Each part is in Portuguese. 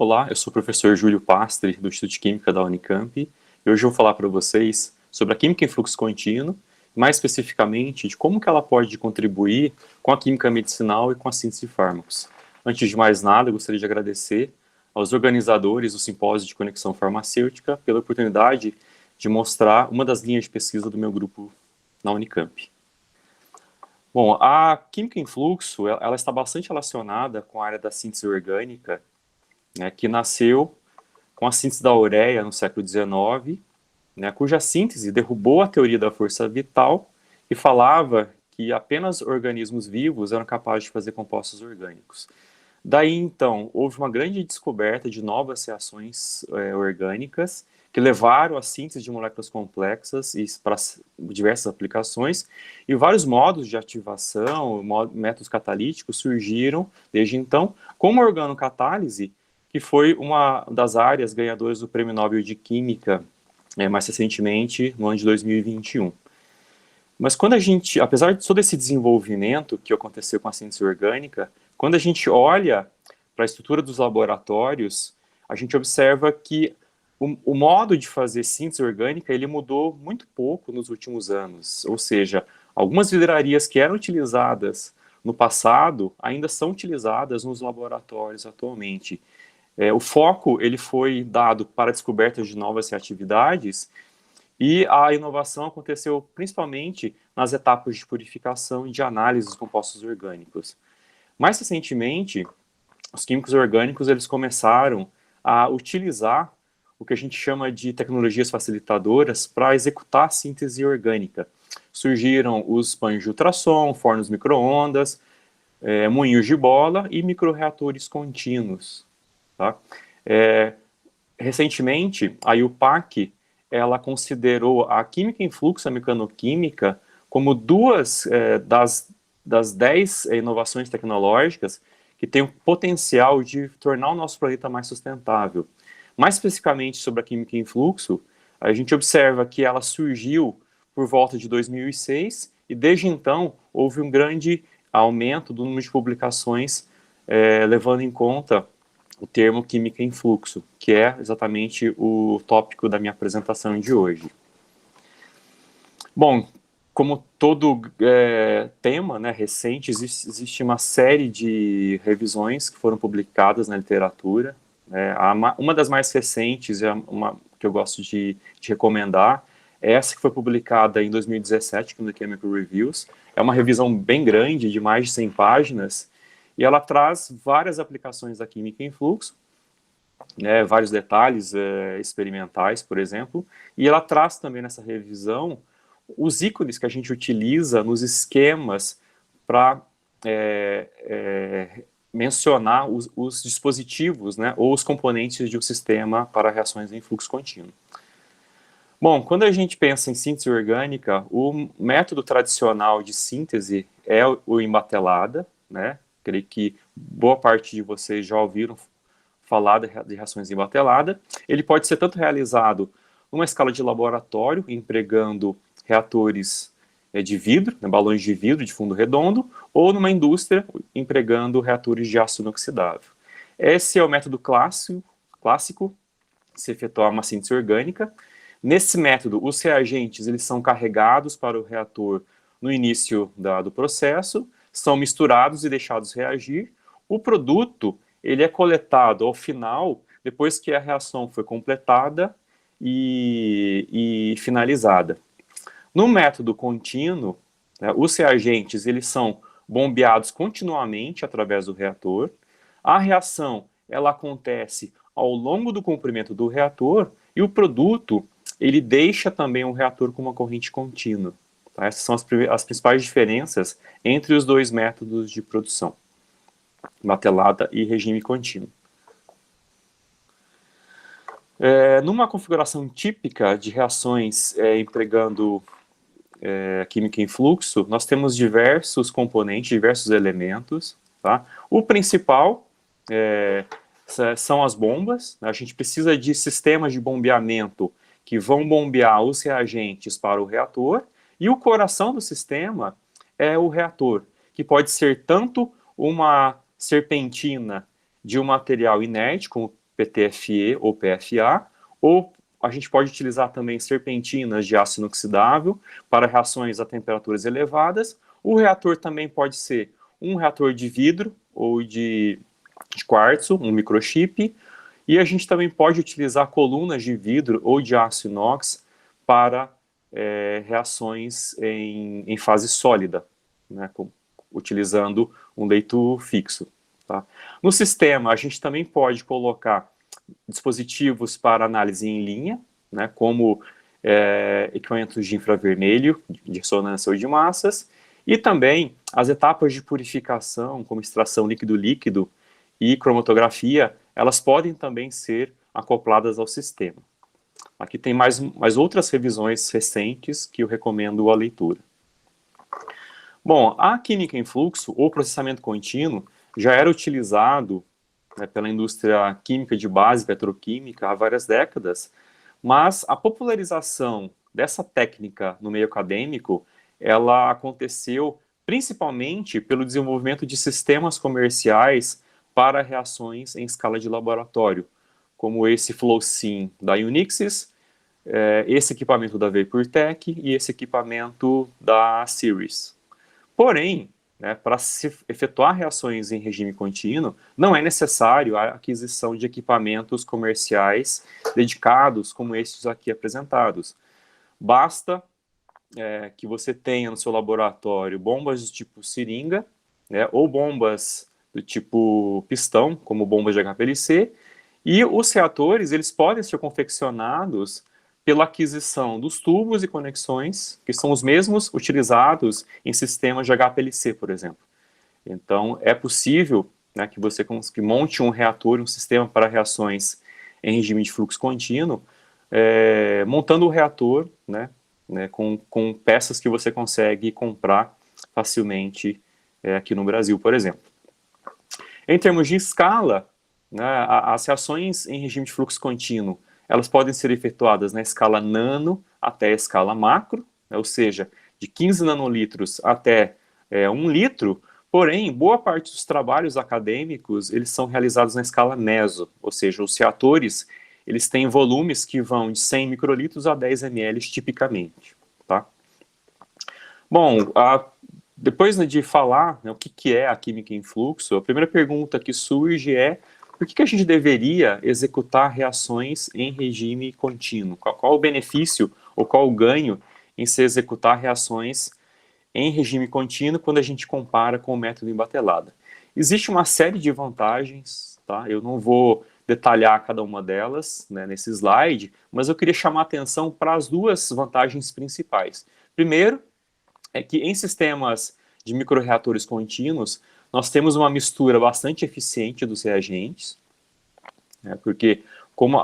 Olá, eu sou o professor Júlio Pastre, do Instituto de Química da Unicamp, e hoje eu vou falar para vocês sobre a química em fluxo contínuo, mais especificamente de como que ela pode contribuir com a química medicinal e com a síntese de fármacos. Antes de mais nada, eu gostaria de agradecer aos organizadores do Simpósio de Conexão Farmacêutica pela oportunidade de mostrar uma das linhas de pesquisa do meu grupo na Unicamp. Bom, a química em fluxo, ela está bastante relacionada com a área da síntese orgânica, né, que nasceu com a síntese da ureia no século XIX, né, cuja síntese derrubou a teoria da força vital e falava que apenas organismos vivos eram capazes de fazer compostos orgânicos. Daí, então, houve uma grande descoberta de novas reações orgânicas que levaram à síntese de moléculas complexas e para diversas aplicações, e vários modos de ativação, métodos catalíticos surgiram desde então, como a organocatálise, que foi uma das áreas ganhadoras do Prêmio Nobel de Química, mais recentemente, no ano de 2021. Mas quando a gente, apesar de todo esse desenvolvimento que aconteceu com a síntese orgânica, quando a gente olha para a estrutura dos laboratórios, a gente observa que o modo de fazer síntese orgânica, ele mudou muito pouco nos últimos anos. Ou seja, algumas vidrarias que eram utilizadas no passado ainda são utilizadas nos laboratórios atualmente. O foco ele foi dado para a descoberta de novas reatividades e a inovação aconteceu principalmente nas etapas de purificação e de análise dos compostos orgânicos. Mais recentemente, os químicos orgânicos eles começaram a utilizar o que a gente chama de tecnologias facilitadoras para executar a síntese orgânica. Surgiram os pães de ultrassom, fornos micro-ondas, moinhos de bola e microreatores contínuos. Tá? Recentemente, a IUPAC ela considerou a química em fluxo, a mecanoquímica, como duas das 10 inovações tecnológicas que têm o potencial de tornar o nosso planeta mais sustentável. Mais especificamente sobre a química em fluxo, a gente observa que ela surgiu por volta de 2006 e desde então houve um grande aumento do número de publicações levando em conta o termo química em fluxo, que é exatamente o tópico da minha apresentação de hoje. Bom, como todo tema recente, existe uma série de revisões que foram publicadas na literatura. Uma das mais recentes, uma que eu gosto de recomendar, é essa que foi publicada em 2017, no The Chemical Reviews. É uma revisão bem grande, de mais de 100 páginas, e ela traz várias aplicações da química em fluxo, vários detalhes experimentais, por exemplo, e ela traz também nessa revisão os ícones que a gente utiliza nos esquemas para mencionar os dispositivos, ou os componentes de um sistema para reações em fluxo contínuo. Bom, quando a gente pensa em síntese orgânica, o método tradicional de síntese é o embatelada, creio que boa parte de vocês já ouviram falar de reações em batelada. Ele pode ser tanto realizado numa escala de laboratório, empregando reatores de vidro, balões de vidro de fundo redondo, ou numa indústria, empregando reatores de aço inoxidável. Esse é o método clássico de se efetuar uma síntese orgânica. Nesse método, os reagentes eles são carregados para o reator no início do processo, são misturados e deixados reagir. O produto ele é coletado ao final, depois que a reação foi completada e finalizada. No método contínuo, os reagentes eles são bombeados continuamente através do reator. A reação ela acontece ao longo do comprimento do reator e o produto ele deixa também o reator com uma corrente contínua. Tá? Essas são as principais diferenças entre os dois métodos de produção, batelada e regime contínuo. Numa configuração típica de reações empregando química em fluxo, nós temos diversos componentes, diversos elementos. Tá? O principal são as bombas. A gente precisa de sistemas de bombeamento que vão bombear os reagentes para o reator, e o coração do sistema é o reator, que pode ser tanto uma serpentina de um material inerte, como PTFE ou PFA, ou a gente pode utilizar também serpentinas de ácido inoxidável para reações a temperaturas elevadas. O reator também pode ser um reator de vidro ou de quartzo, um microchip, e a gente também pode utilizar colunas de vidro ou de aço inox para reações em fase sólida, né, utilizando um leito fixo. Tá? No sistema, a gente também pode colocar dispositivos para análise em linha, né, como equipamentos de infravermelho, de ressonância ou de massas, e também as etapas de purificação, como extração líquido-líquido e cromatografia, elas podem também ser acopladas ao sistema. Aqui tem mais outras revisões recentes que eu recomendo a leitura. Bom, a química em fluxo ou processamento contínuo já era utilizado, né, pela indústria química de base petroquímica há várias décadas, mas a popularização dessa técnica no meio acadêmico, ela aconteceu principalmente pelo desenvolvimento de sistemas comerciais para reações em escala de laboratório, como esse FlowSim da Unixis, esse equipamento da VaporTech e esse equipamento da Series. Porém, né, para se efetuar reações em regime contínuo, não é necessário a aquisição de equipamentos comerciais dedicados como estes aqui apresentados. Basta que você tenha no seu laboratório bombas do tipo seringa, né, ou bombas do tipo pistão, como bombas de HPLC, e os reatores eles podem ser confeccionados pela aquisição dos tubos e conexões, que são os mesmos utilizados em sistemas de HPLC, por exemplo. Então, é possível, né, que você monte um reator, um sistema para reações em regime de fluxo contínuo, montando o reator, né, com peças que você consegue comprar facilmente aqui no Brasil, por exemplo. Em termos de escala, né, as reações em regime de fluxo contínuo, elas podem ser efetuadas na escala nano até a escala macro, né, ou seja, de 15 nanolitros até 1 litro, porém, boa parte dos trabalhos acadêmicos, eles são realizados na escala meso, ou seja, os reatores, eles têm volumes que vão de 100 microlitros a 10 ml tipicamente, tá? Bom, depois, né, de falar, né, o que é a química em fluxo, a primeira pergunta que surge é por que a gente deveria executar reações em regime contínuo? Qual o benefício ou qual o ganho em se executar reações em regime contínuo quando a gente compara com o método em batelada? Existe uma série de vantagens, tá? Eu não vou detalhar cada uma delas, né, nesse slide, mas eu queria chamar a atenção para as duas vantagens principais. Primeiro, é que em sistemas de microreatores contínuos, nós temos uma mistura bastante eficiente dos reagentes, né, porque como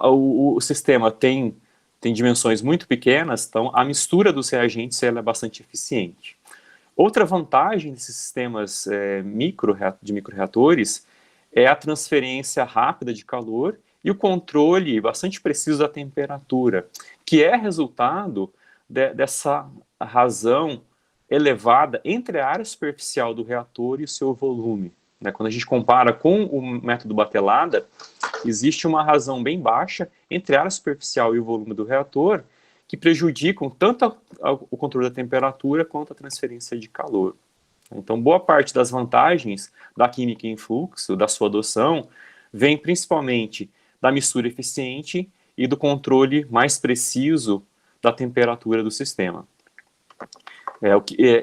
o sistema tem dimensões muito pequenas, então a mistura dos reagentes ela é bastante eficiente. Outra vantagem desses sistemas de microreatores é a transferência rápida de calor e o controle bastante preciso da temperatura, que é resultado dessa razão elevada entre a área superficial do reator e o seu volume. Né? Quando a gente compara com o método batelada, existe uma razão bem baixa entre a área superficial e o volume do reator que prejudicam tanto o controle da temperatura quanto a transferência de calor. Então, boa parte das vantagens da química em fluxo, da sua adoção, vem principalmente da mistura eficiente e do controle mais preciso da temperatura do sistema.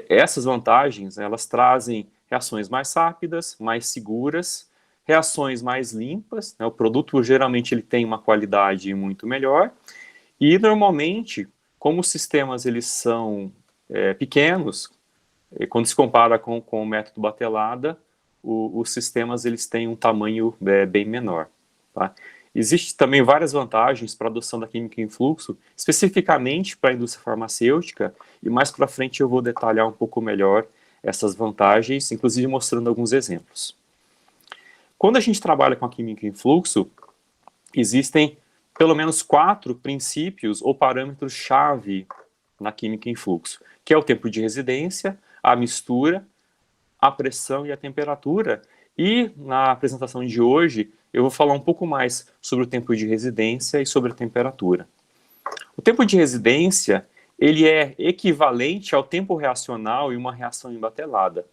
Essas vantagens, elas trazem reações mais rápidas, mais seguras, reações mais limpas, né, o produto geralmente ele tem uma qualidade muito melhor, e normalmente, como os sistemas eles são pequenos, quando se compara com o método batelada, os sistemas eles têm um tamanho bem menor. Tá? Existem também várias vantagens para a adoção da química em fluxo, especificamente para a indústria farmacêutica, e mais para frente eu vou detalhar um pouco melhor essas vantagens, inclusive mostrando alguns exemplos. Quando a gente trabalha com a química em fluxo, existem pelo menos 4 princípios ou parâmetros-chave na química em fluxo, que é o tempo de residência, a mistura, a pressão e a temperatura, E na apresentação de hoje, eu vou falar um pouco mais sobre o tempo de residência e sobre a temperatura. O tempo de residência, ele é equivalente ao tempo reacional em uma reação embatelada.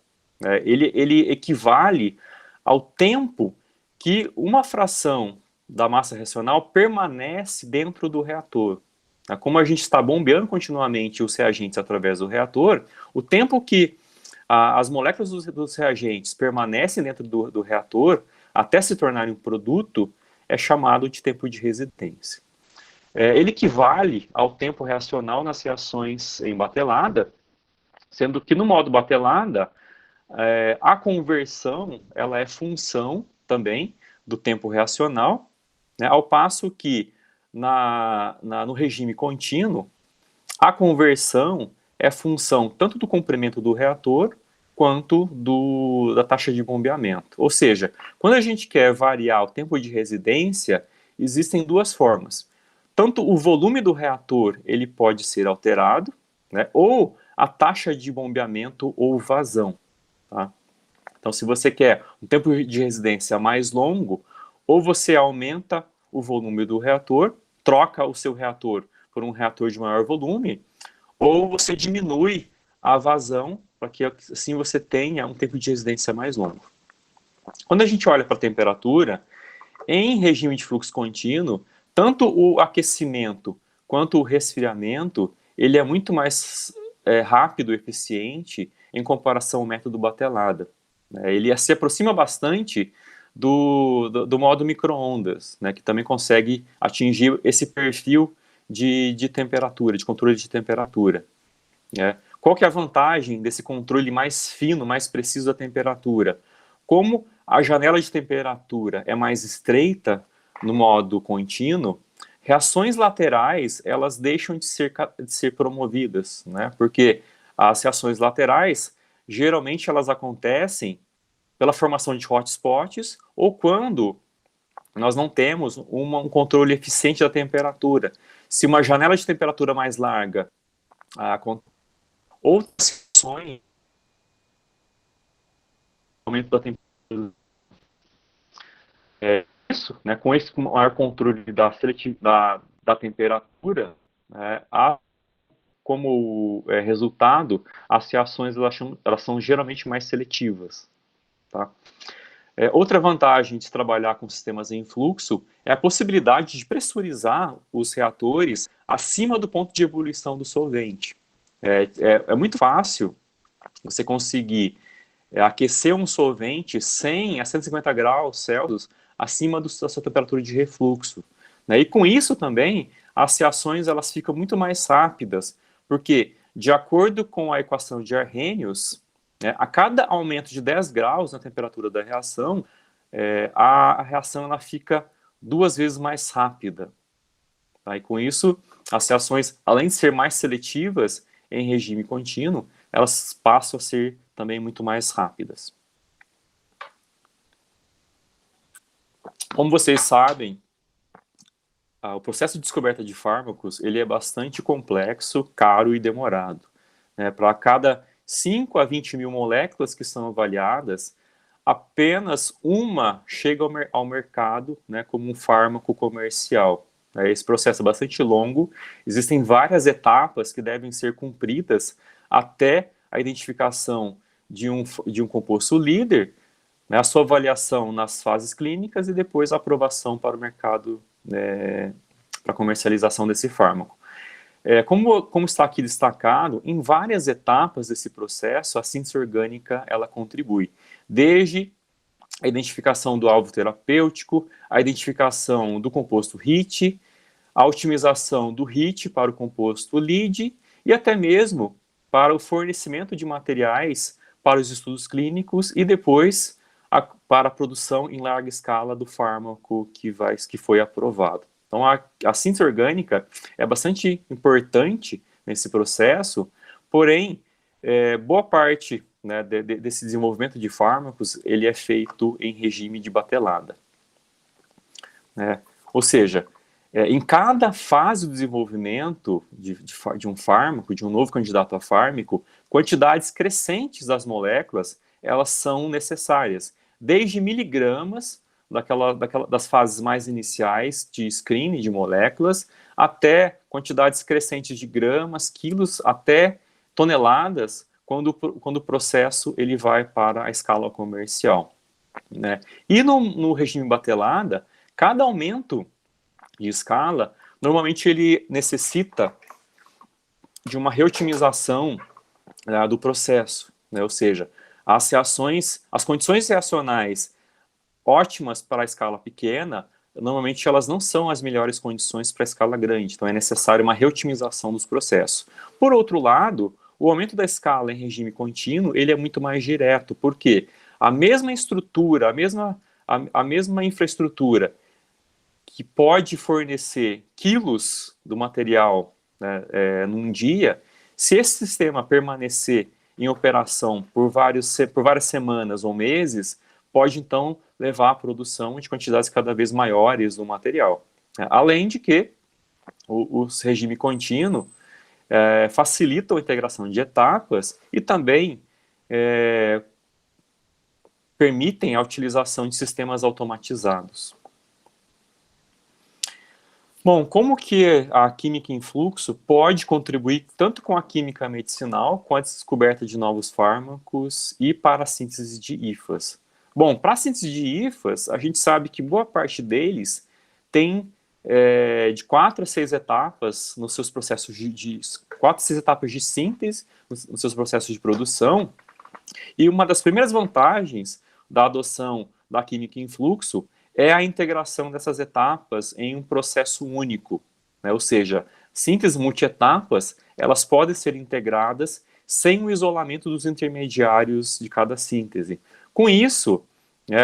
Ele equivale ao tempo que uma fração da massa reacional permanece dentro do reator. Como a gente está bombeando continuamente os reagentes através do reator, o tempo que as moléculas dos reagentes permanecem dentro do reator até se tornarem um produto é chamado de tempo de residência. Ele equivale ao tempo reacional nas reações em batelada, sendo que no modo batelada, a conversão ela é função também do tempo reacional, né, ao passo que no regime contínuo, a conversão é função tanto do comprimento do reator quanto da taxa de bombeamento. Ou seja, quando a gente quer variar o tempo de residência, existem duas formas. Tanto o volume do reator ele pode ser alterado, né, ou a taxa de bombeamento ou vazão. Tá? Então, se você quer um tempo de residência mais longo, ou você aumenta o volume do reator, troca o seu reator por um reator de maior volume, ou você diminui a vazão para que assim você tenha um tempo de residência mais longo. Quando a gente olha para a temperatura, em regime de fluxo contínuo, tanto o aquecimento quanto o resfriamento, ele é muito mais rápido e eficiente em comparação ao método batelada. Ele se aproxima bastante do modo micro-ondas, né, que também consegue atingir esse perfil de temperatura, de controle de temperatura. Qual que é a vantagem desse controle mais fino, mais preciso da temperatura? Como a janela de temperatura é mais estreita no modo contínuo, reações laterais elas deixam de ser promovidas, né? Porque as reações laterais geralmente elas acontecem pela formação de hotspots ou quando nós não temos um controle eficiente da temperatura. Se uma janela de temperatura mais larga outras reações aumento da temperatura isso, né, com esse maior controle da temperatura, né, como resultado, as reações elas são geralmente mais seletivas. Tá? Outra vantagem de trabalhar com sistemas em fluxo é a possibilidade de pressurizar os reatores acima do ponto de ebulição do solvente. É muito fácil você conseguir aquecer um solvente 100 a 150 graus Celsius acima da sua temperatura de refluxo. Né? E com isso também, as reações elas ficam muito mais rápidas, porque, de acordo com a equação de Arrhenius, né, a cada aumento de 10 graus na temperatura da reação, a reação ela fica 2 vezes mais rápida. Tá? E com isso, as reações, além de ser mais seletivas em regime contínuo, elas passam a ser também muito mais rápidas. Como vocês sabem, o processo de descoberta de fármacos ele é bastante complexo, caro e demorado. Para cada 5 a 20 mil moléculas que são avaliadas, apenas uma chega ao mercado, né, como um fármaco comercial. Esse processo é bastante longo, existem várias etapas que devem ser cumpridas até a identificação de um composto líder, né, a sua avaliação nas fases clínicas e depois a aprovação para o mercado, para comercialização desse fármaco. Como está aqui destacado, em várias etapas desse processo, a síntese orgânica ela contribui, desde a identificação do alvo terapêutico, a identificação do composto HIT, a otimização do HIT para o composto lead e até mesmo para o fornecimento de materiais para os estudos clínicos e depois para a produção em larga escala do fármaco que foi aprovado. Então, a síntese orgânica é bastante importante nesse processo, porém, boa parte, né, desse desenvolvimento de fármacos, ele é feito em regime de batelada. Ou seja, em cada fase do desenvolvimento de um fármaco, de um novo candidato a fármaco, quantidades crescentes das moléculas, elas são necessárias, desde miligramas, das fases mais iniciais de screening de moléculas, até quantidades crescentes de gramas, quilos, até toneladas, quando o processo ele vai para a escala comercial, né? E no regime batelada, cada aumento de escala, normalmente ele necessita de uma reotimização do processo, né? Ou seja, as condições reacionais ótimas para a escala pequena, normalmente elas não são as melhores condições para a escala grande, então é necessário uma reotimização dos processos. Por outro lado, o aumento da escala em regime contínuo, ele é muito mais direto, porque a mesma estrutura, a mesma infraestrutura que pode fornecer quilos do material, né, num dia, se esse sistema permanecer em operação por várias semanas ou meses, pode então levar à produção de quantidades cada vez maiores do material. Além de que o regime contínuo facilita a integração de etapas e também permitem a utilização de sistemas automatizados. Bom, como que a química em fluxo pode contribuir tanto com a química medicinal, com a descoberta de novos fármacos e para a síntese de IFAs? Bom, para a síntese de IFAs, a gente sabe que boa parte deles tem de 4 a 6 etapas nos seus processos 4 a 6 etapas de síntese nos seus processos de produção, e uma das primeiras vantagens da adoção da química em fluxo é a integração dessas etapas em um processo único, né? Ou seja, sínteses multietapas, elas podem ser integradas sem o isolamento dos intermediários de cada síntese. Com isso,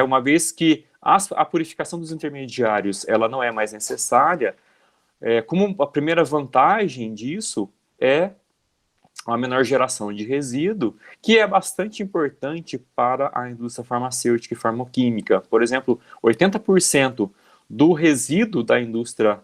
uma vez que a purificação dos intermediários ela não é mais necessária, como a primeira vantagem disso é uma menor geração de resíduo, que é bastante importante para a indústria farmacêutica e farmoquímica. Por exemplo, 80% do resíduo da indústria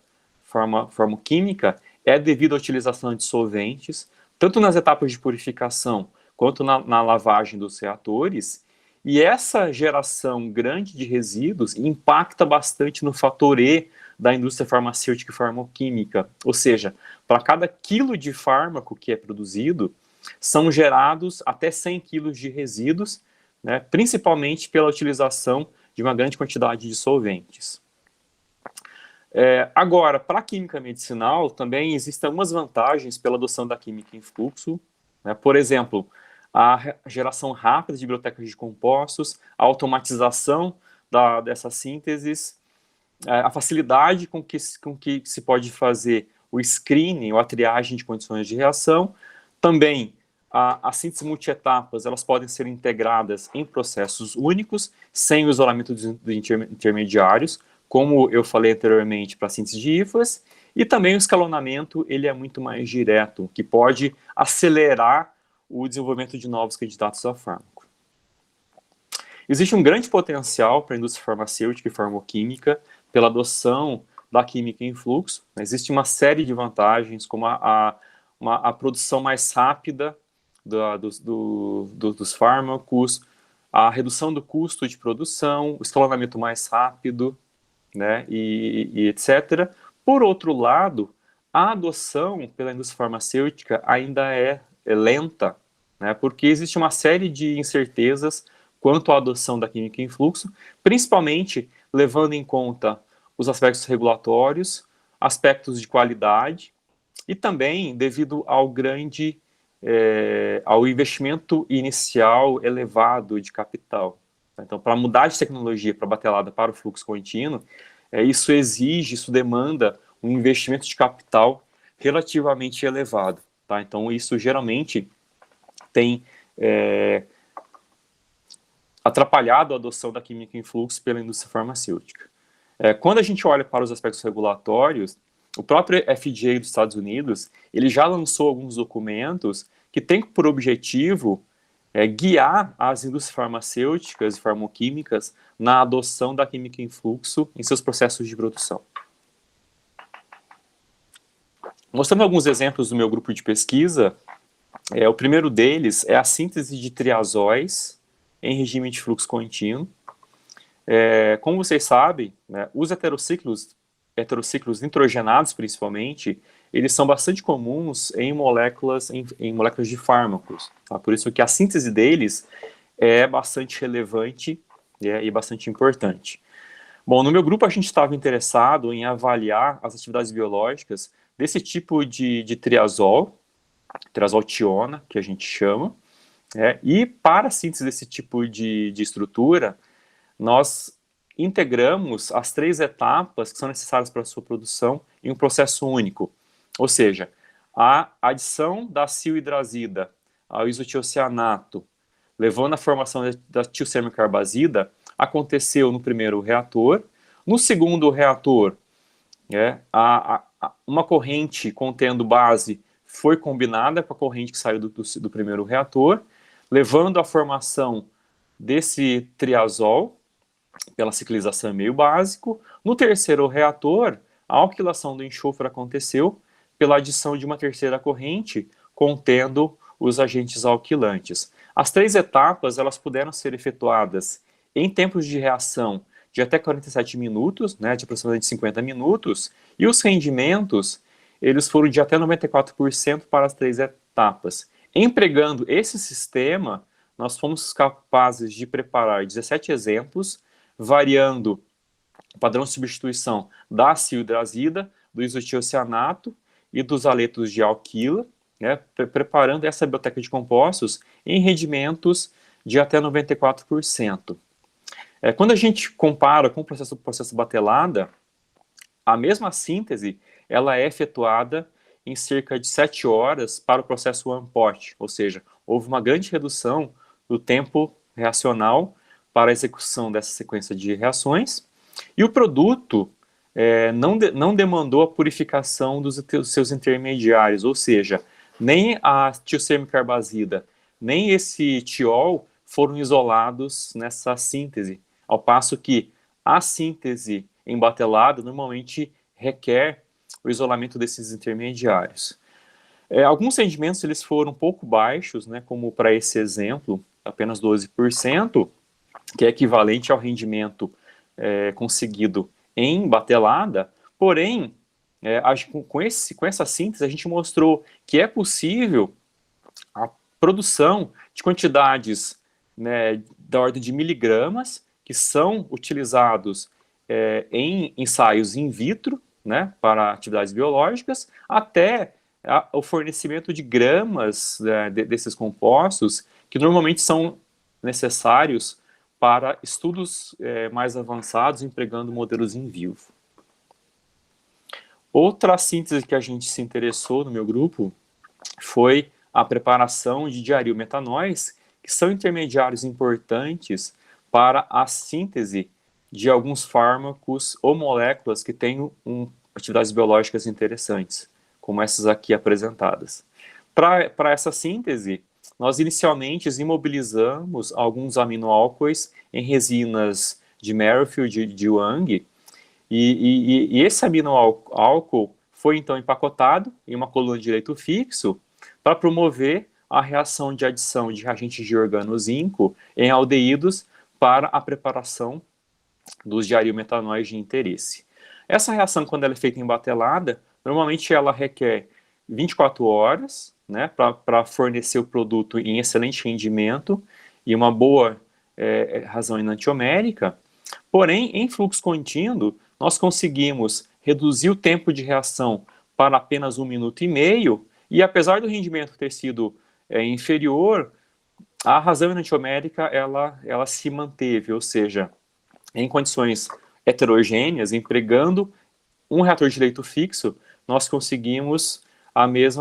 farmoquímica é devido à utilização de solventes, tanto nas etapas de purificação quanto na lavagem dos reatores, e essa geração grande de resíduos impacta bastante no fator E da indústria farmacêutica e farmoquímica, ou seja, para cada quilo de fármaco que é produzido, são gerados até 100 quilos de resíduos, né, principalmente pela utilização de uma grande quantidade de solventes. Agora, para a química medicinal, também existem algumas vantagens pela adoção da química em fluxo, né, por exemplo, a geração rápida de bibliotecas de compostos, a automatização dessas sínteses, a facilidade com que se pode fazer o screening ou a triagem de condições de reação. Também as sínteses multietapas, elas podem ser integradas em processos únicos, sem o isolamento dos intermediários, como eu falei anteriormente para a síntese de IFAs, e também o escalonamento, ele é muito mais direto, que pode acelerar o desenvolvimento de novos candidatos a fármaco. Existe um grande potencial para a indústria farmacêutica e farmoquímica pela adoção da química em fluxo. Existe uma série de vantagens, como a produção mais rápida dos fármacos, a redução do custo de produção, o escalonamento mais rápido, né, e etc. Por outro lado, a adoção pela indústria farmacêutica ainda é lenta, né, porque existe uma série de incertezas quanto à adoção da química em fluxo, principalmente levando em conta os aspectos regulatórios, aspectos de qualidade e também devido ao ao investimento inicial elevado de capital. Então, para mudar de tecnologia para batelada para o fluxo contínuo, isso demanda um investimento de capital relativamente elevado. Tá? Então, isso geralmente tem atrapalhado a adoção da química em fluxo pela indústria farmacêutica. Quando a gente olha para os aspectos regulatórios, o próprio FDA dos Estados Unidos, ele já lançou alguns documentos que têm por objetivo guiar as indústrias farmacêuticas e farmoquímicas na adoção da química em fluxo em seus processos de produção. Mostrando alguns exemplos do meu grupo de pesquisa, o primeiro deles é a síntese de triazóis em regime de fluxo contínuo. Como vocês sabem, né, os heterociclos nitrogenados, principalmente, eles são bastante comuns em moléculas de fármacos. Tá? Por isso que a síntese deles é bastante relevante, e bastante importante. Bom, no meu grupo a gente estava interessado em avaliar as atividades biológicas desse tipo de triazol tiona, que a gente chama, e para a síntese desse tipo de estrutura, nós integramos as 3 etapas que são necessárias para a sua produção em um processo único. Ou seja, a adição da cilhidrazida ao isotiocianato, levando à formação da tilcermicarbazida, aconteceu no primeiro reator. No segundo reator, uma corrente contendo base foi combinada com a corrente que saiu do primeiro reator, levando à formação desse triazol, pela ciclização em meio básico. No terceiro reator, a alquilação do enxofre aconteceu pela adição de uma terceira corrente contendo os agentes alquilantes. As 3 etapas elas puderam ser efetuadas em tempos de reação de até 47 minutos, né, de aproximadamente 50 minutos, e os rendimentos eles foram de até 94% para as 3 etapas. Empregando esse sistema, nós fomos capazes de preparar 17 exemplos, variando o padrão de substituição da cilhidrazida, do isotiocianato e dos aletos de alquila, né, preparando essa biblioteca de compostos em rendimentos de até 94%. Quando a gente compara com o processo batelada, a mesma síntese ela é efetuada em cerca de 7 horas para o processo one pot, ou seja, houve uma grande redução do tempo reacional para a execução dessa sequência de reações, e o produto não demandou a purificação dos seus intermediários, ou seja, nem a tilcermicarbazida, nem esse tiol foram isolados nessa síntese, ao passo que a síntese embatelada normalmente requer o isolamento desses intermediários. Alguns rendimentos eles foram um pouco baixos, né, como para esse exemplo, apenas 12%, que é equivalente ao rendimento conseguido em batelada, porém, com essa síntese, a gente mostrou que é possível a produção de quantidades, né, da ordem de miligramas, que são utilizados em ensaios in vitro, né, para atividades biológicas, até o fornecimento de gramas desses compostos, que normalmente são necessários para estudos mais avançados, empregando modelos in vivo. Outra síntese que a gente se interessou no meu grupo foi a preparação de diarilmetanóis, que são intermediários importantes para a síntese de alguns fármacos ou moléculas que têm atividades biológicas interessantes, como essas aqui apresentadas. Para essa síntese, nós inicialmente imobilizamos alguns aminoálcoois em resinas de Merrifield de Wang, e esse aminoálcool foi então empacotado em uma coluna de leito fixo para promover a reação de adição de reagentes de organozinco em aldeídos para a preparação dos diarilmetanóis de interesse. Essa reação, quando ela é feita em batelada, normalmente ela requer 24 horas, né, para fornecer o produto em excelente rendimento e uma boa razão enantiomérica. Porém, em fluxo contínuo, nós conseguimos reduzir o tempo de reação para apenas 1,5 minutos, e apesar do rendimento ter sido inferior, a razão enantiomérica ela se manteve, ou seja, em condições heterogêneas, empregando um reator de leito fixo, nós conseguimos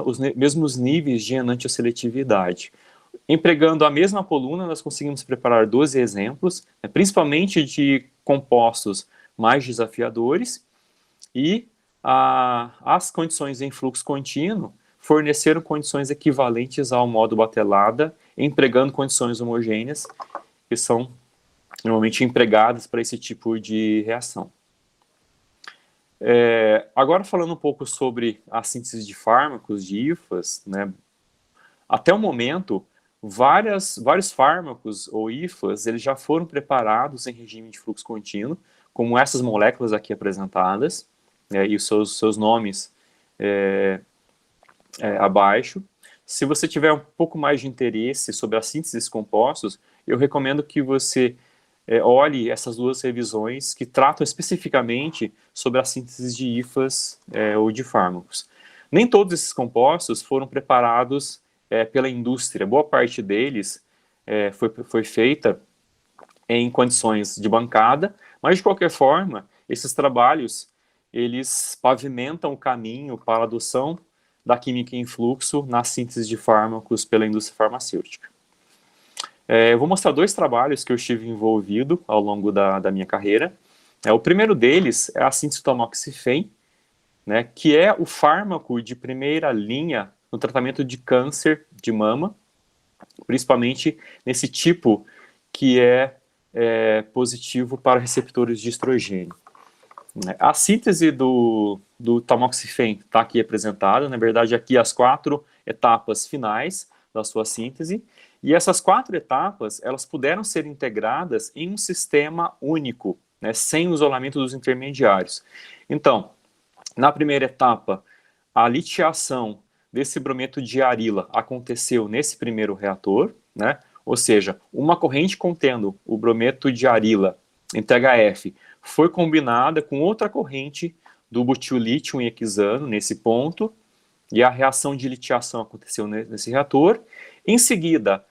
os mesmos níveis de enantioseletividade. Empregando a mesma coluna, nós conseguimos preparar 12 exemplos, principalmente de compostos mais desafiadores, e as condições em fluxo contínuo forneceram condições equivalentes ao modo batelada, empregando condições homogêneas, que são normalmente empregadas para esse tipo de reação. Agora falando um pouco sobre a síntese de fármacos, de IFAs, né, até o momento, vários fármacos ou IFAs, eles já foram preparados em regime de fluxo contínuo, como essas moléculas aqui apresentadas, e os seus nomes abaixo. Se você tiver um pouco mais de interesse sobre a síntese desses compostos, eu recomendo que você olhe essas duas revisões que tratam especificamente sobre a síntese de IFAs ou de fármacos. Nem todos esses compostos foram preparados pela indústria. Boa parte deles foi feita em condições de bancada, mas de qualquer forma, esses trabalhos eles pavimentam o caminho para a adoção da química em fluxo na síntese de fármacos pela indústria farmacêutica. Eu vou mostrar dois trabalhos que eu estive envolvido ao longo da minha carreira. O primeiro deles é a síntese do tamoxifen, né, que é o fármaco de primeira linha no tratamento de câncer de mama, principalmente nesse tipo que é positivo para receptores de estrogênio. A síntese do tamoxifen está aqui apresentada, na verdade aqui as 4 etapas finais da sua síntese, e essas 4 etapas, elas puderam ser integradas em um sistema único, né, sem o isolamento dos intermediários. Então, na primeira etapa, a litiação desse brometo de arila aconteceu nesse primeiro reator, né, ou seja, uma corrente contendo o brometo de arila em THF foi combinada com outra corrente do butilítio em hexano nesse ponto, e a reação de litiação aconteceu nesse reator. Em seguida,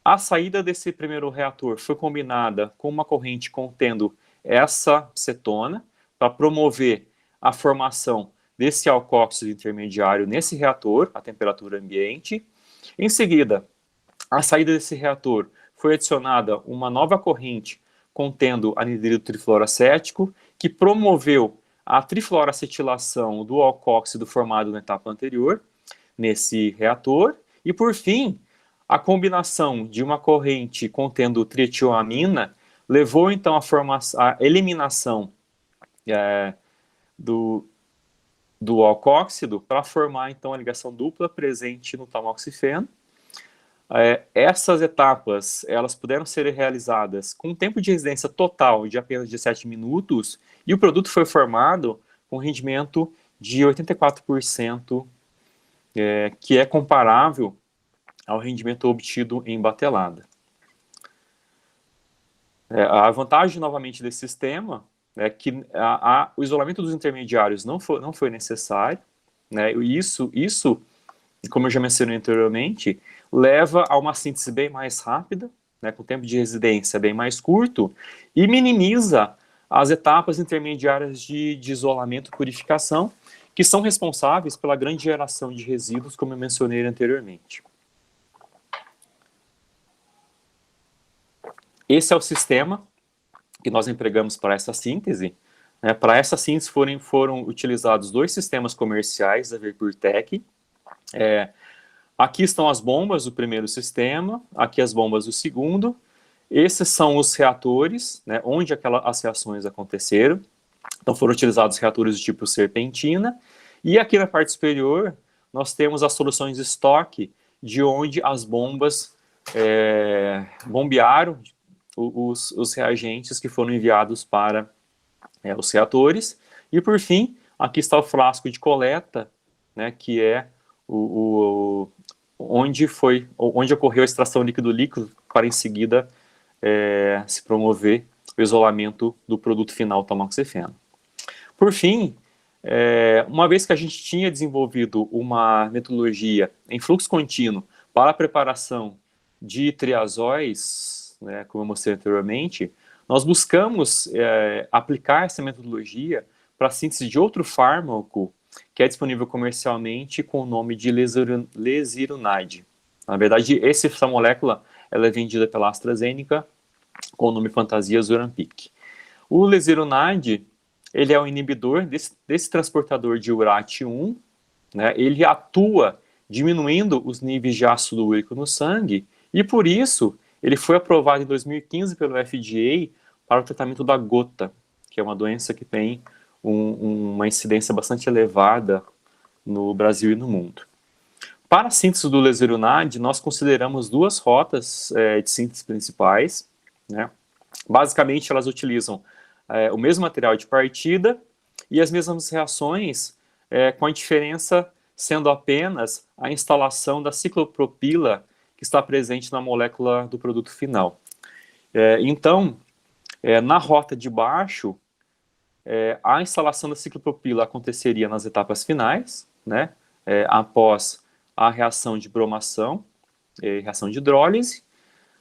a saída desse primeiro reator foi combinada com uma corrente contendo essa cetona para promover a formação desse alcoóxido intermediário nesse reator, a temperatura ambiente. Em seguida, a saída desse reator foi adicionada uma nova corrente contendo anidrido trifluoracético, que promoveu a trifluoracetilação do alcoóxido formado na etapa anterior, nesse reator. E, por fim, a combinação de uma corrente contendo trietioamina levou, então, a eliminação do alcoóxido para formar, então, a ligação dupla presente no tamoxifeno. Essas etapas, elas puderam ser realizadas com um tempo de residência total de apenas 17 minutos, e o produto foi formado com rendimento de 84%, que é comparável ao rendimento obtido em batelada. A vantagem, novamente, desse sistema é que o isolamento dos intermediários não foi necessário, né? Isso, como eu já mencionei anteriormente, leva a uma síntese bem mais rápida, né, com tempo de residência bem mais curto, e minimiza as etapas intermediárias de isolamento e purificação, que são responsáveis pela grande geração de resíduos, como eu mencionei anteriormente. Esse é o sistema que nós empregamos para essa síntese. Para essa síntese foram utilizados 2 sistemas comerciais da VaporTech. Aqui estão as bombas do primeiro sistema, aqui as bombas do segundo. Esses são os reatores, né, onde as reações aconteceram. Então foram utilizados reatores do tipo serpentina. E aqui na parte superior, nós temos as soluções de estoque, de onde as bombas bombearam os reagentes que foram enviados para os reatores. E por fim, aqui está o frasco de coleta, né, que é onde ocorreu a extração líquido-líquido para em seguida se promover o isolamento do produto final tamoxifeno. Por fim, uma vez que a gente tinha desenvolvido uma metodologia em fluxo contínuo para a preparação de triazóis, né, como eu mostrei anteriormente, nós buscamos aplicar essa metodologia para a síntese de outro fármaco que é disponível comercialmente com o nome de Lezirunide. Na verdade, essa molécula ela é vendida pela AstraZeneca com o nome fantasia Zurampic. O Lezirunide, ele é um inibidor desse transportador de URAT1, né? Ele atua diminuindo os níveis de ácido úrico no sangue, e por isso ele foi aprovado em 2015 pelo FDA para o tratamento da gota, que é uma doença que tem uma incidência bastante elevada no Brasil e no mundo. Para a síntese do leserunad, nós consideramos duas rotas de síntese principais, né? Basicamente, elas utilizam o mesmo material de partida e as mesmas reações, com a diferença sendo apenas a instalação da ciclopropila que está presente na molécula do produto final. Então, na rota de baixo, a instalação da ciclopropila aconteceria nas etapas finais, né? Após a reação de bromação, reação de hidrólise,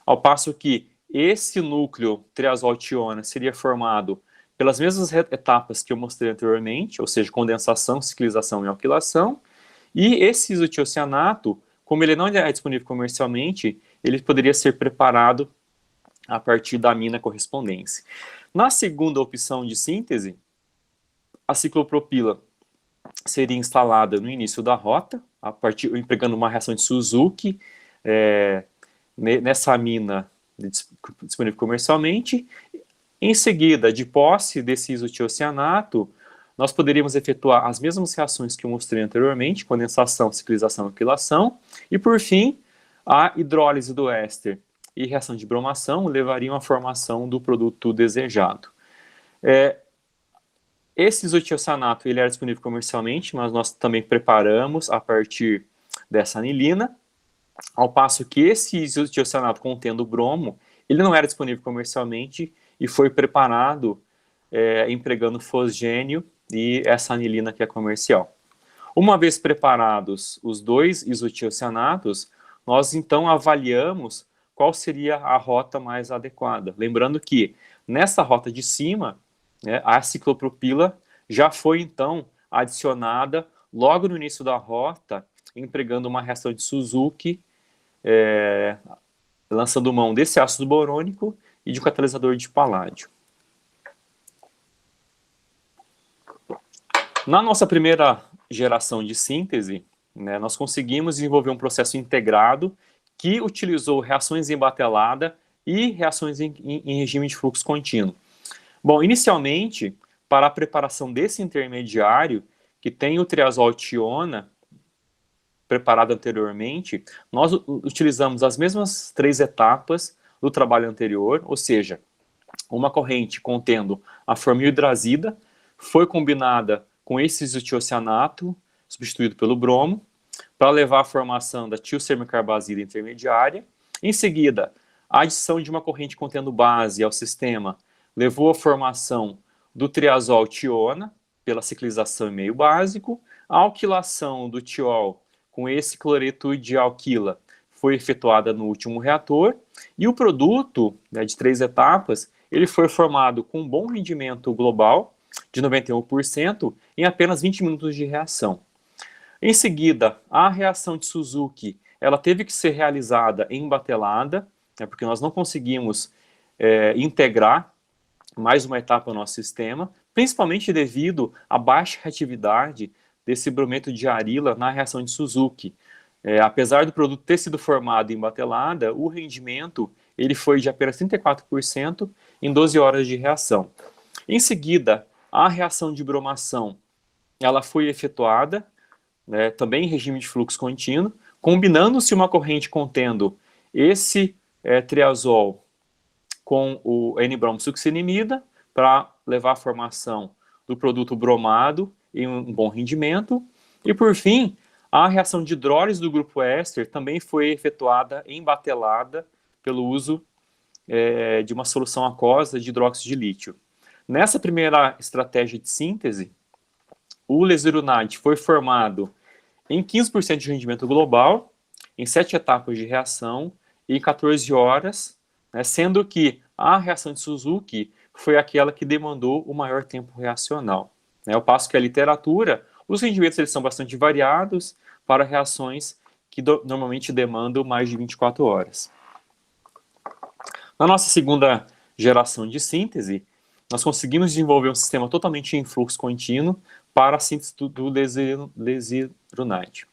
ao passo que esse núcleo triazol-tiona seria formado pelas mesmas etapas que eu mostrei anteriormente, ou seja, condensação, ciclização e alquilação, e esse isotiocianato, como ele não é disponível comercialmente, ele poderia ser preparado a partir da amina correspondência. Na segunda opção de síntese, a ciclopropila seria instalada no início da rota, empregando uma reação de Suzuki, nessa amina disponível comercialmente. Em seguida, de posse desse isotiocianato, nós poderíamos efetuar as mesmas reações que eu mostrei anteriormente, condensação, ciclização e alquilação, e por fim, a hidrólise do éster e reação de bromação levariam à formação do produto desejado. Esse isotiocianato ele era disponível comercialmente, mas nós também preparamos a partir dessa anilina, ao passo que esse isotiocianato contendo bromo, ele não era disponível comercialmente e foi preparado empregando fosgênio e essa anilina que é comercial. Uma vez preparados os dois isotiocianatos, nós então avaliamos qual seria a rota mais adequada. Lembrando que nessa rota de cima, a ciclopropila já foi então adicionada logo no início da rota, empregando uma reação de Suzuki, lançando mão desse ácido borônico e de um catalisador de paládio. Na nossa primeira geração de síntese, nós conseguimos desenvolver um processo integrado que utilizou reações em batelada e reações em regime de fluxo contínuo. Bom, inicialmente, para a preparação desse intermediário, que tem o triazol-tiona, preparado anteriormente, nós utilizamos as mesmas 3 etapas do trabalho anterior, ou seja, uma corrente contendo a formildrazida foi combinada com esse isotiocianato, substituído pelo bromo, para levar à formação da tiosermicarbazida intermediária. Em seguida, a adição de uma corrente contendo base ao sistema levou à formação do triazol-tiona, pela ciclização em meio básico. A alquilação do tiol com esse cloreto de alquila foi efetuada no último reator, e o produto, de 3 etapas, ele foi formado com um bom rendimento global, de 91%, em apenas 20 minutos de reação. Em seguida, a reação de Suzuki, ela teve que ser realizada em batelada, porque nós não conseguimos integrar mais uma etapa no nosso sistema, principalmente devido à baixa reatividade desse brometo de arila na reação de Suzuki. Apesar do produto ter sido formado em batelada, o rendimento ele foi de apenas 34% em 12 horas de reação. Em seguida, a reação de bromação ela foi efetuada, também em regime de fluxo contínuo, combinando-se uma corrente contendo esse triazol com o N-bromsuccinimida para levar à formação do produto bromado em um bom rendimento. E, por fim, a reação de hidrólise do grupo éster também foi efetuada em batelada pelo uso de uma solução aquosa de hidróxido de lítio. Nessa primeira estratégia de síntese, o leserunad foi formado em 15% de rendimento global, em 7 etapas de reação e 14 horas, sendo que a reação de Suzuki foi aquela que demandou o maior tempo reacional. Ao passo que a literatura, os rendimentos eles são bastante variados para reações que normalmente demandam mais de 24 horas. Na nossa segunda geração de síntese, nós conseguimos desenvolver um sistema totalmente em fluxo contínuo para a síntese do leserunad.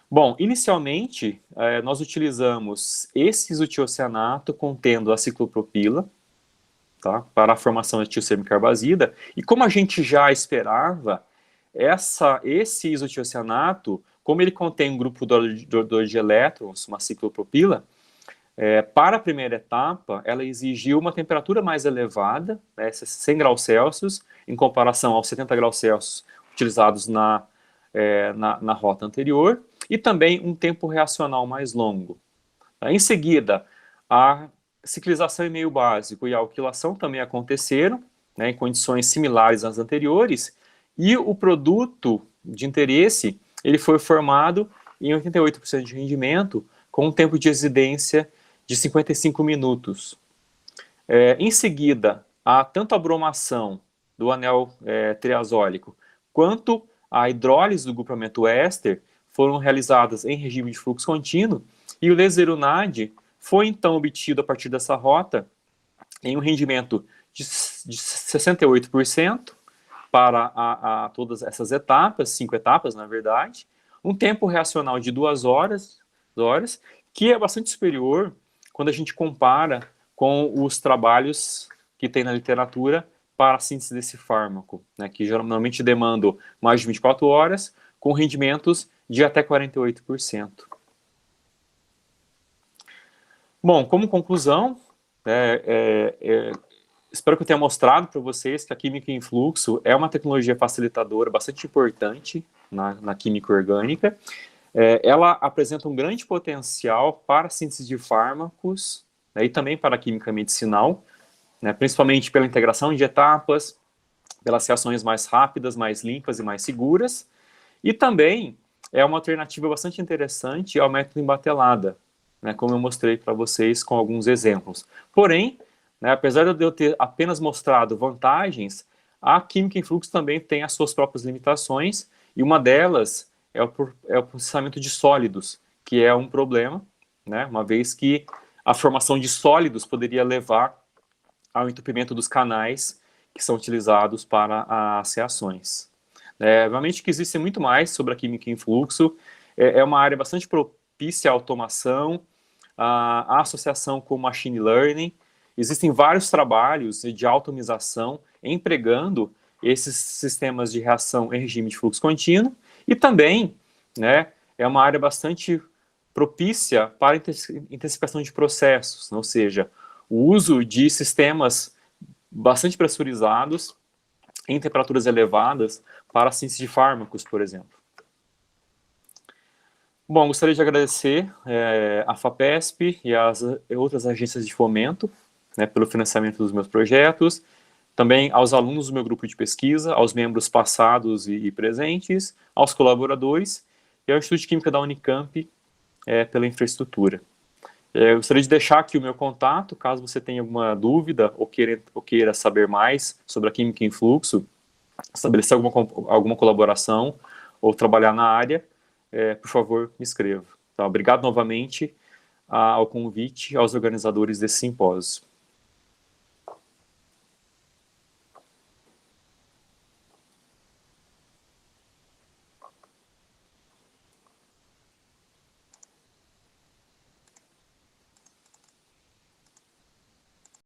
Bom, inicialmente, nós utilizamos esse isotiocianato contendo a ciclopropila, tá, para a formação da tiosermicarbazida, e como a gente já esperava, esse isotiocianato como ele contém um grupo de elétrons, uma ciclopropila, para a primeira etapa, ela exigiu uma temperatura mais elevada, né, 100 graus Celsius, em comparação aos 70 graus Celsius utilizados na rota anterior, e também um tempo reacional mais longo. Em seguida, a ciclização em meio básico e a alquilação também aconteceram, né, em condições similares às anteriores, e o produto de interesse ele foi formado em 88% de rendimento, com um tempo de residência de 55 minutos. Em seguida, tanto a bromação do anel triazólico quanto a hidrólise do grupamento éster foram realizadas em regime de fluxo contínuo, e o leserunad foi então obtido a partir dessa rota em um rendimento de 68% para todas essas etapas, 5 etapas na verdade, um tempo reacional de 2 horas, que é bastante superior quando a gente compara com os trabalhos que tem na literatura para a síntese desse fármaco, né, que geralmente demandam mais de 24 horas, com rendimentos de até 48%. Bom, como conclusão, espero que eu tenha mostrado para vocês que a química em fluxo é uma tecnologia facilitadora bastante importante na química orgânica. Ela apresenta um grande potencial para a síntese de fármacos, né, e também para a química medicinal, né, principalmente pela integração de etapas, pelas reações mais rápidas, mais limpas e mais seguras, e também é uma alternativa bastante interessante ao método em batelada, né, como eu mostrei para vocês com alguns exemplos. Porém, né, apesar de eu ter apenas mostrado vantagens, a química em fluxo também tem as suas próprias limitações, e uma delas é o processamento de sólidos, que é um problema, né, uma vez que a formação de sólidos poderia levar ao entupimento dos canais que são utilizados para as reações. Realmente que existe muito mais sobre a química em fluxo, é uma área bastante propícia à automação, à associação com machine learning. Existem vários trabalhos de automização empregando esses sistemas de reação em regime de fluxo contínuo, e também, né, é uma área bastante propícia para intensificação de processos, ou seja, o uso de sistemas bastante pressurizados em temperaturas elevadas para a síntese de fármacos, por exemplo. Bom, gostaria de agradecer a FAPESP e as outras agências de fomento, né, pelo financiamento dos meus projetos, também aos alunos do meu grupo de pesquisa, aos membros passados e presentes, aos colaboradores e ao Instituto de Química da Unicamp pela infraestrutura. Eu gostaria de deixar aqui o meu contato, caso você tenha alguma dúvida ou queira saber mais sobre a química em fluxo, estabelecer alguma colaboração ou trabalhar na área, por favor, me escreva. Tá? Obrigado novamente ao convite aos organizadores desse simpósio.